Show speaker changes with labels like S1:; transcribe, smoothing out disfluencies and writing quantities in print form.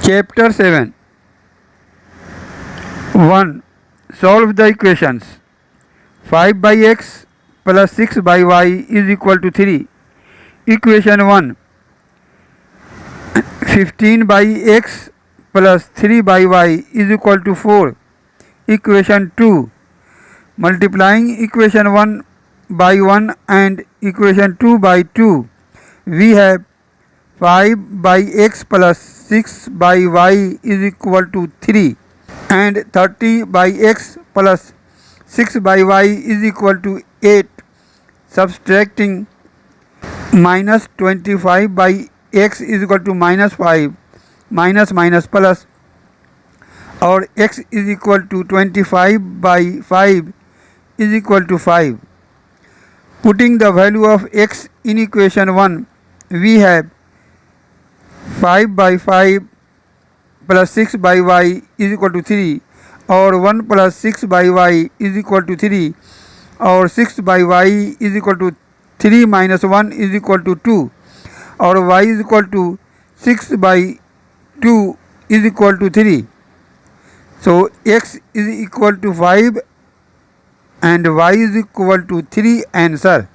S1: Chapter 7. 1. Solve the equations. 5 by x plus 6 by y is equal to 3. Equation 1. 15 by x plus 3 by y is equal to 4. Equation 2. Multiplying equation 1 by 1 and equation 2 by 2, we have 5 by x plus 6 by y is equal to 3 and 30 by x plus 6 by y is equal to 8. Subtracting minus 25 by x is equal to minus 5 minus minus plus, or x is equal to 25 by 5 is equal to 5. Putting the value of x in equation 1, we have 5 by 5 plus 6 by y is equal to 3, or 1 plus 6 by y is equal to 3, or 6 by y is equal to 3 minus 1 is equal to 2, or y is equal to 6 by 2 is equal to 3. So x is equal to 5 and y is equal to 3 answer.